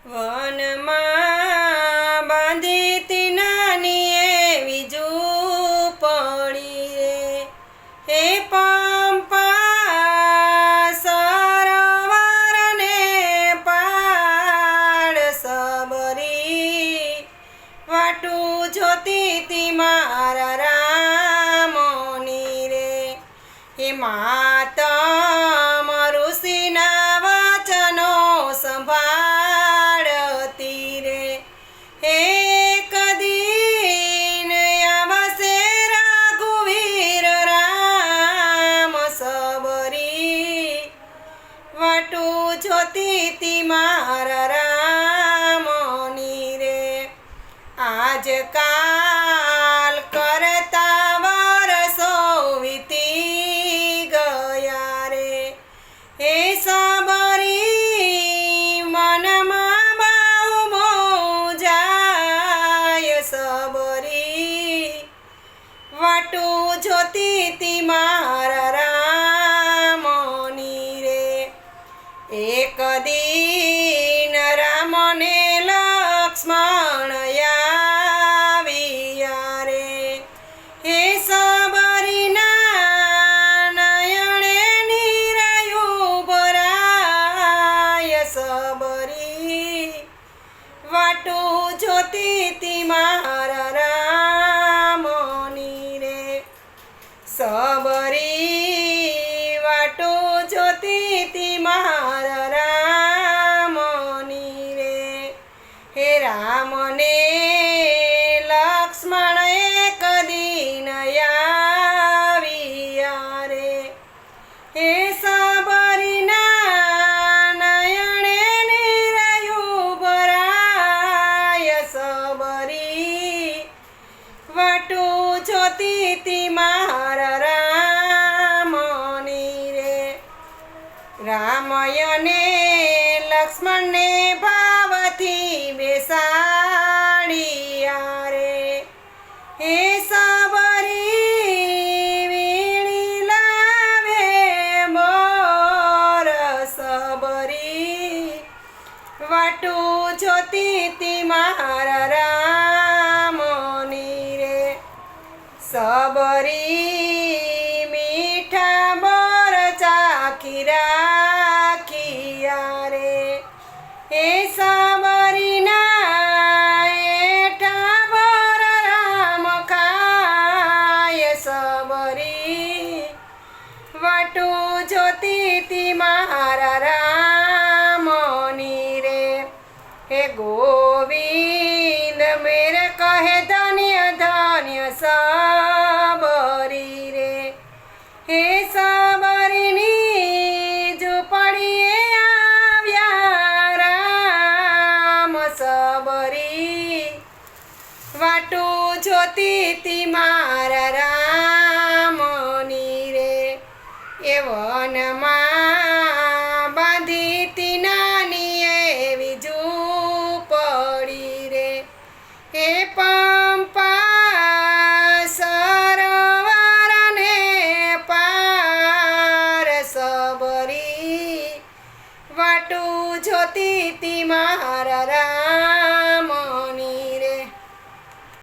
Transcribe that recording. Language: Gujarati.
વનમાં બાંધીતી નાની એવી ઝૂંપડી રે, હે પંપા સરોવરને પાળ સબરી, વાટું જોતી તી મારા રામની રે, હે માતમ ઋષિના વચનો સંભાળતી રે, એક દિન આવશે રઘુવીર રામ સબરી, વાટું જોતી તી મારા રામની રે, આજકાલ કરતા વરસો વીતી ગયા રે, હે સબરી મનમાં બહુ મોજાય સબરી, વાટું જોતી તી મારા રામની રે, એક દિન રામને લક્ષ્મણ આવ્યા રે, હે સબરીના નયણે નીરયું ભરાય સબરી, વાટું જોતી તી મારા રામની રે, સબરી વાટું જોતી તી મારા રામની રે, હે રામને લક્ષ્મણ એક દિન આવ્યા રે, હે સબરીના નયણે નીરયું ભરાય સબરી, વાટું જોતી તી મારા રામની રે, રામયને લક્ષ્મણને ભાવથી બેસાડ્યા રે, હે સબરી વીણી લાવે મોર સબરી, વાટું જોતી તી મારા રામની રે, સબરી મીઠા બોર ચાખી રાખ્યા રે, હે સબરીના એઠા બોર રામ ખાય સબરી, વાટું જોતી તી મારા રામની રે, હે ગોવિંદ મેર કહે ધન્ય ધન્ય સબરી રે, હે સબરીની ઝૂંપડીએ આવ્યા રામ સબરી, વાટું જોતી તી મારા રામની રે, એ વનમાં બાંધીતી નાની એવી ઝૂંપડી રે, હે પંપા સરોવરને પાર સબરી, વાટું જોતી તી મારા